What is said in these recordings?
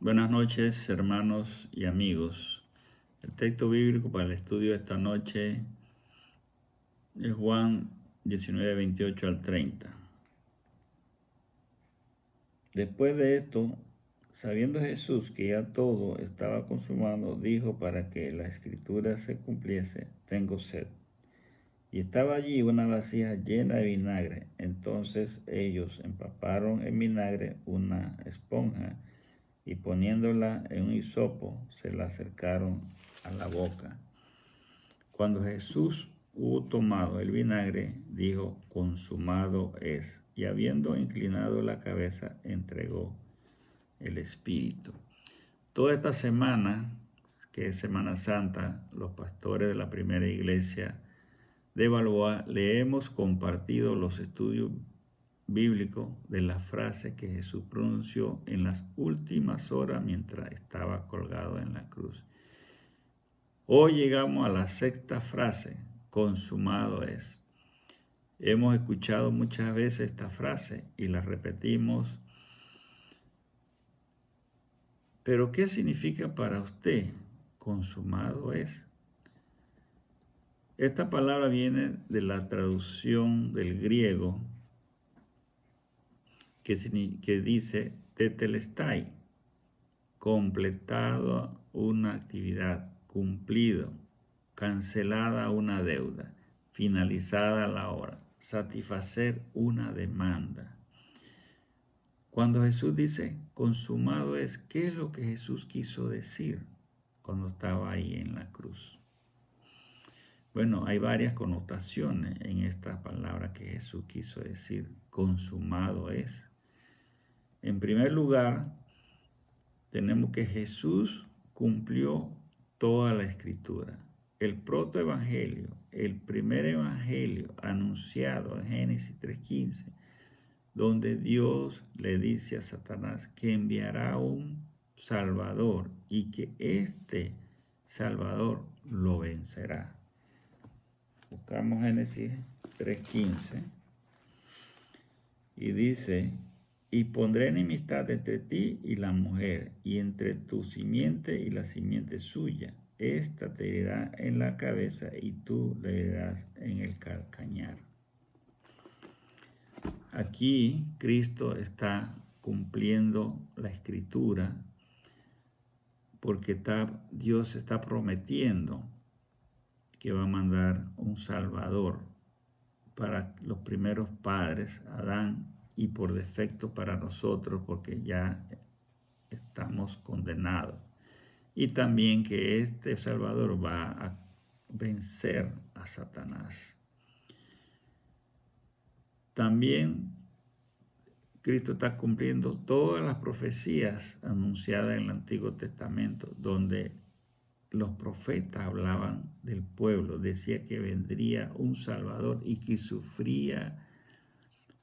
Buenas noches, hermanos y amigos. El texto bíblico para el estudio de esta noche es Juan 19, 28 al 30. Después de esto, sabiendo Jesús que ya todo estaba consumado, dijo para que la escritura se cumpliese: tengo sed. Y estaba allí una vasija llena de vinagre. Entonces ellos empaparon en vinagre una esponja y poniéndola en un hisopo se la acercaron a la boca. Cuando Jesús hubo tomado el vinagre, dijo: consumado es. Y habiendo inclinado la cabeza, entregó el Espíritu. Toda esta semana, que es Semana Santa, los pastores de la primera iglesia de Balboa le hemos compartido los estudios bíblicos de la frase que Jesús pronunció en las últimas horas mientras estaba colgado en la cruz. Hoy llegamos a la sexta frase: consumado es. Hemos escuchado muchas veces esta frase y la repetimos. Pero ¿qué significa para usted consumado es? Esta palabra viene de la traducción del griego que dice tetelestai, completado una actividad, cumplido, cancelada una deuda, finalizada la obra, satisfacer una demanda. Cuando Jesús dice consumado es, ¿qué es lo que Jesús quiso decir cuando estaba ahí en la cruz? Bueno, hay varias connotaciones en esta palabra que Jesús quiso decir: consumado es. En primer lugar, tenemos que Jesús cumplió toda la escritura. El protoevangelio, el primer evangelio anunciado en Génesis 3:15, donde Dios le dice a Satanás que enviará un Salvador y que este Salvador lo vencerá. Buscamos Génesis 3:15 y dice: y pondré enemistad entre ti y la mujer, y entre tu simiente y la simiente suya. Esta te herirá en la cabeza y tú le herirás en el calcañar. Aquí Cristo está cumpliendo la escritura porque Dios está prometiendo que va a mandar un Salvador para los primeros padres, Adán, y por defecto para nosotros, porque ya estamos condenados. Y también que este Salvador va a vencer a Satanás. También Cristo está cumpliendo todas las profecías anunciadas en el Antiguo Testamento, donde los profetas hablaban del pueblo, decía que vendría un Salvador y que sufría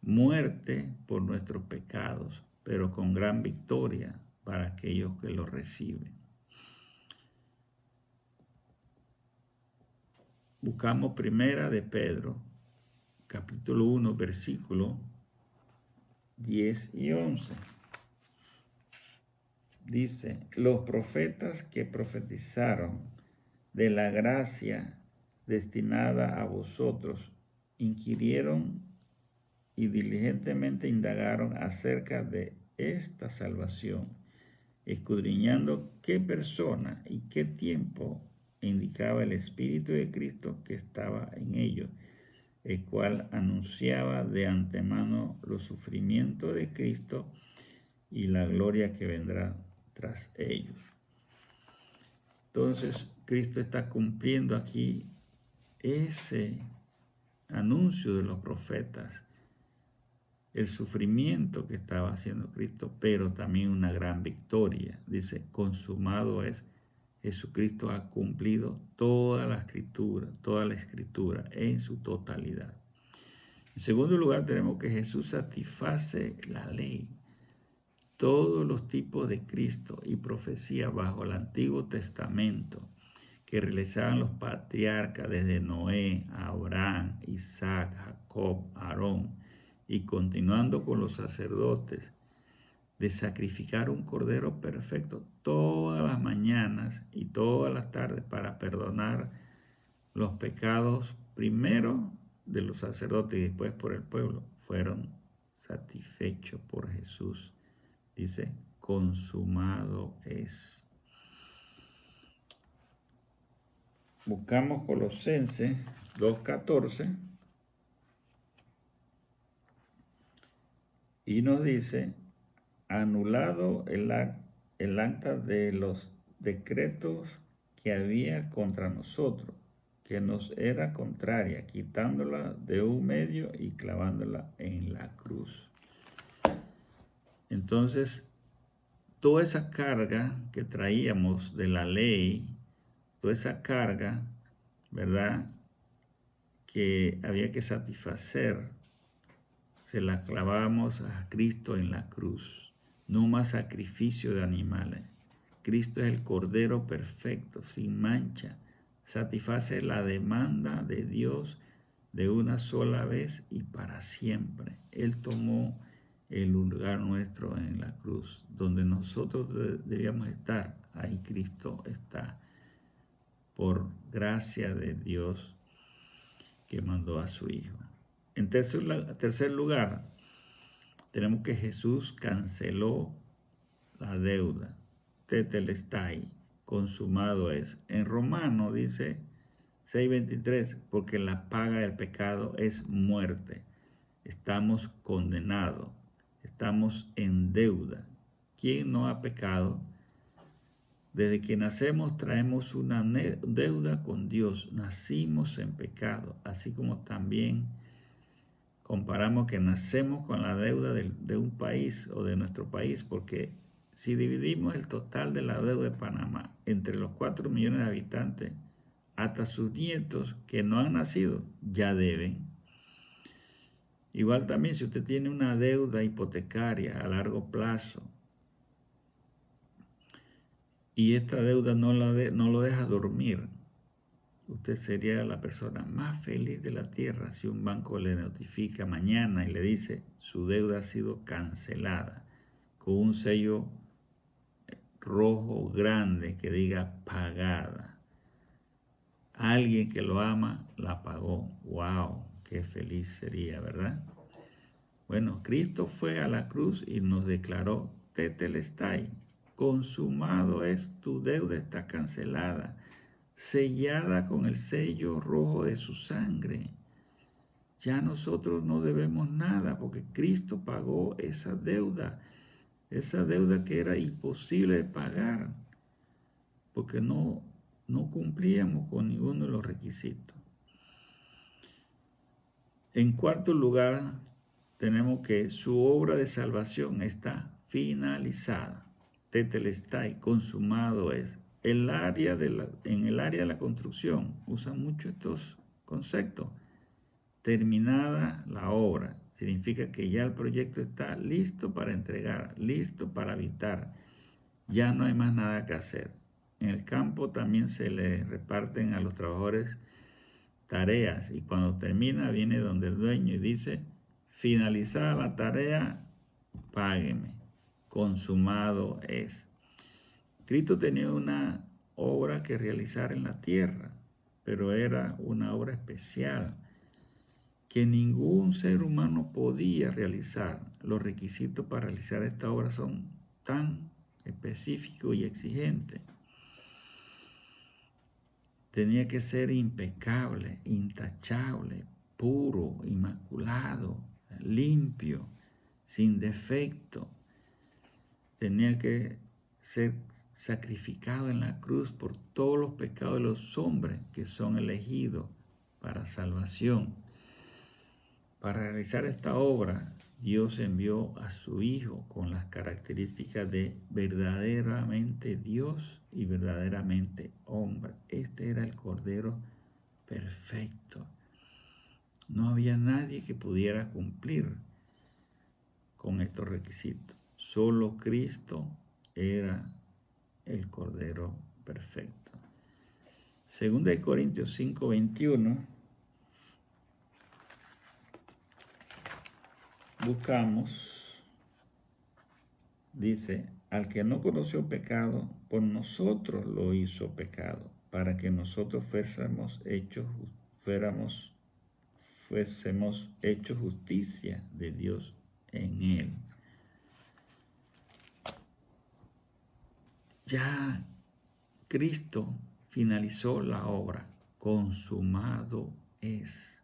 muerte por nuestros pecados, pero con gran victoria para aquellos que lo reciben. Buscamos primera de Pedro, capítulo 1, versículo 10 y 11. Dice: los profetas que profetizaron de la gracia destinada a vosotros inquirieron y diligentemente indagaron acerca de esta salvación, escudriñando qué persona y qué tiempo indicaba el Espíritu de Cristo que estaba en ellos, el cual anunciaba de antemano los sufrimientos de Cristo y la gloria que vendrá tras ellos. Entonces, Cristo está cumpliendo aquí ese anuncio de los profetas, el sufrimiento que estaba haciendo Cristo, pero también una gran victoria. Dice: consumado es. Jesucristo ha cumplido toda la escritura en su totalidad. En segundo lugar, tenemos que Jesús satisface la ley. Todos los tipos de Cristo y profecía bajo el Antiguo Testamento que realizaban los patriarcas desde Noé, Abraham, Isaac, Jacob, Aarón, y continuando con los sacerdotes de sacrificar un cordero perfecto todas las mañanas y todas las tardes para perdonar los pecados primero de los sacerdotes y después por el pueblo, fueron satisfechos por Jesús. Dice, consumado es. Buscamos Colosenses 2:14 y nos dice, anulado el acta de los decretos que había contra nosotros, que nos era contraria, quitándola de un medio y clavándola en la cruz. Entonces, toda esa carga que traíamos de la ley, toda esa carga, ¿verdad?, que había que satisfacer, se la clavamos a Cristo en la cruz. No más sacrificio de animales. Cristo es el Cordero perfecto, sin mancha. Satisface la demanda de Dios de una sola vez y para siempre. Él tomó el lugar nuestro en la cruz, donde nosotros debíamos estar. Ahí Cristo está, por gracia de Dios que mandó a su Hijo. En tercer lugar, tenemos que Jesús canceló la deuda. Tetelestai, consumado es. En Romano dice 6:23, porque la paga del pecado es muerte. Estamos condenados, estamos en deuda. ¿Quién no ha pecado? Desde que nacemos traemos una deuda con Dios. Nacimos en pecado, así como también comparamos que nacemos con la deuda de un país o de nuestro país, porque si dividimos el total de la deuda de Panamá entre los 4 millones de habitantes, hasta sus nietos que no han nacido ya deben. Igual también si usted tiene una deuda hipotecaria a largo plazo y esta deuda no lo deja dormir, usted sería la persona más feliz de la tierra si un banco le notifica mañana y le dice su deuda ha sido cancelada con un sello rojo grande que diga pagada. Alguien que lo ama la pagó. ¡Wow! ¡Qué feliz sería!, ¿verdad? Bueno, Cristo fue a la cruz y nos declaró tetelestai. Consumado es, tu deuda está cancelada, sellada con el sello rojo de su sangre. Ya nosotros no debemos nada porque Cristo pagó esa deuda que era imposible de pagar porque no cumplíamos con ninguno de los requisitos. En cuarto lugar, tenemos que su obra de salvación está finalizada. Tetelestai, consumado es. En el área de la construcción usan mucho estos conceptos. Terminada la obra, significa que ya el proyecto está listo para entregar, listo para habitar. Ya no hay más nada que hacer. En el campo también se le reparten a los trabajadores tareas y cuando termina viene donde el dueño y dice, finalizada la tarea, págueme, consumado es. Cristo tenía una obra que realizar en la tierra, pero era una obra especial que ningún ser humano podía realizar. Los requisitos para realizar esta obra son tan específicos y exigentes. Tenía que ser impecable, intachable, puro, inmaculado, limpio, sin defecto. Tenía que ser sacrificado en la cruz por todos los pecados de los hombres que son elegidos para salvación. Para realizar esta obra, Dios envió a su Hijo con las características de verdaderamente Dios y verdaderamente hombre. Este era el Cordero perfecto. No había nadie que pudiera cumplir con estos requisitos. Solo Cristo era el Cordero perfecto. Segunda de Corintios 5:21. Buscamos dice, al que no conoció pecado, por nosotros lo hizo pecado, para que nosotros fuésemos hechos justicia de Dios en él. Ya Cristo finalizó la obra, consumado es.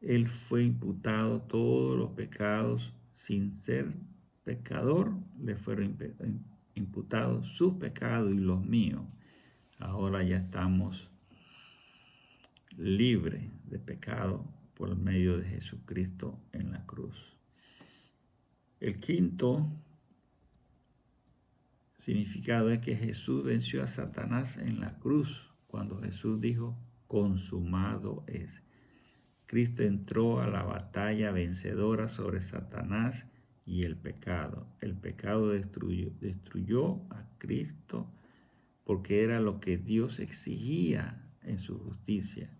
Él fue imputado todos los pecados, sin ser pecador, le fueron imputados sus pecados y los míos. Ahora ya estamos libres de pecado por medio de Jesucristo en la cruz. El quinto significado es que Jesús venció a Satanás en la cruz, cuando Jesús dijo, consumado es. Cristo entró a la batalla vencedora sobre Satanás y el pecado. El pecado destruyó a Cristo porque era lo que Dios exigía en su justicia.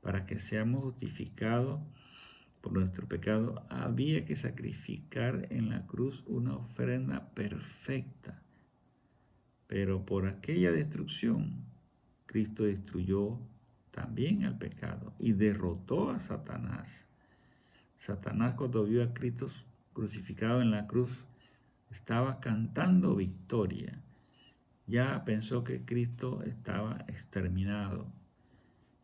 Para que seamos justificados por nuestro pecado, había que sacrificar en la cruz una ofrenda perfecta. Pero por aquella destrucción, Cristo destruyó también al pecado y derrotó a Satanás. Satanás, cuando vio a Cristo crucificado en la cruz, estaba cantando victoria. Ya pensó que Cristo estaba exterminado.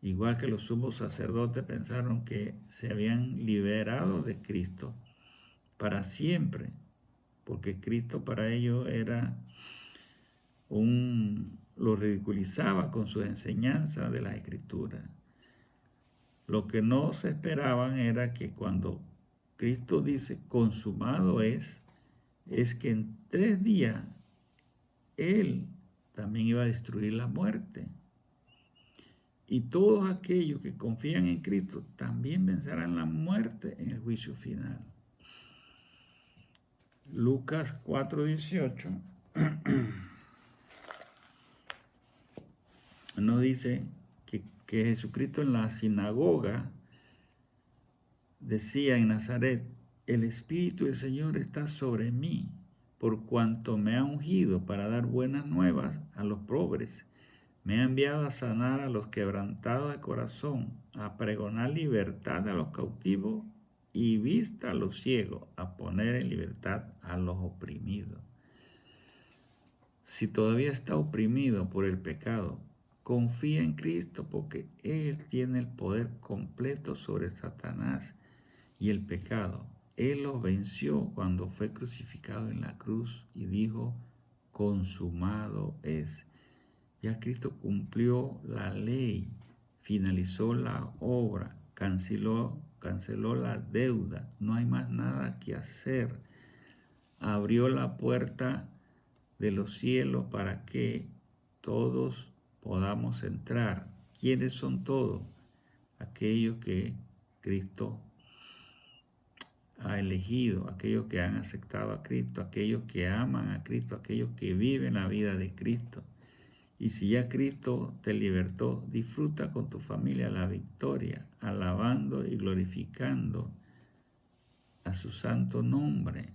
Igual que los sumos sacerdotes pensaron que se habían liberado de Cristo para siempre, porque Cristo para ellos era lo ridiculizaba con sus enseñanzas de las Escrituras. Lo que no se esperaban era que cuando Cristo dice consumado es que en 3 días Él también iba a destruir la muerte. Y todos aquellos que confían en Cristo también vencerán la muerte en el juicio final. Lucas 4:18 nos dice que Jesucristo en la sinagoga decía en Nazaret, el Espíritu del Señor está sobre mí, por cuanto me ha ungido para dar buenas nuevas a los pobres. Me ha enviado a sanar a los quebrantados de corazón, a pregonar libertad a los cautivos y vista a los ciegos, a poner en libertad a los oprimidos. Si todavía está oprimido por el pecado, confía en Cristo porque Él tiene el poder completo sobre Satanás y el pecado. Él los venció cuando fue crucificado en la cruz y dijo, consumado es. Ya Cristo cumplió la ley, finalizó la obra, canceló la deuda, no hay más nada que hacer. Abrió la puerta de los cielos para que todos podamos entrar. ¿Quiénes son todos? Aquellos que Cristo ha elegido, aquellos que han aceptado a Cristo, aquellos que aman a Cristo, aquellos que viven la vida de Cristo. Y si ya Cristo te libertó, disfruta con tu familia la victoria, alabando y glorificando a su santo nombre.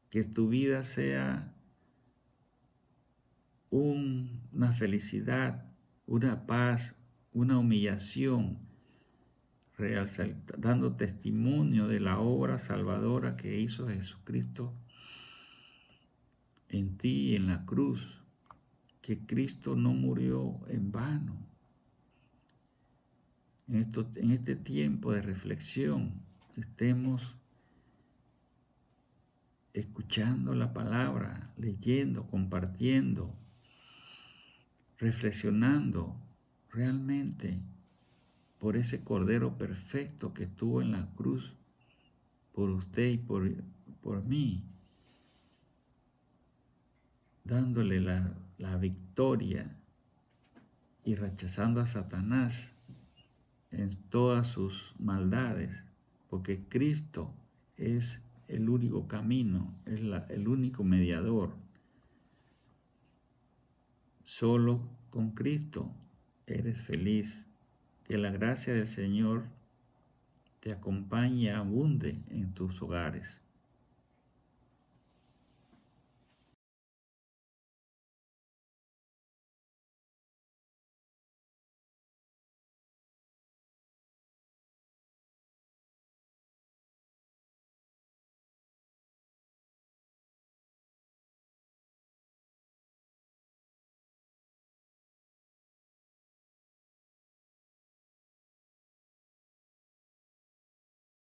Que tu vida sea una felicidad, una paz, una humillación, dando testimonio de la obra salvadora que hizo Jesucristo en ti y en la cruz, que Cristo no murió en vano. En este tiempo de reflexión, estemos escuchando la palabra, leyendo, compartiendo, reflexionando realmente por ese Cordero perfecto que estuvo en la cruz por usted y por mí, dándole la victoria y rechazando a Satanás en todas sus maldades, porque Cristo es el único camino, es el único mediador. Solo con Cristo eres feliz. Que la gracia del Señor te acompañe y abunde en tus hogares.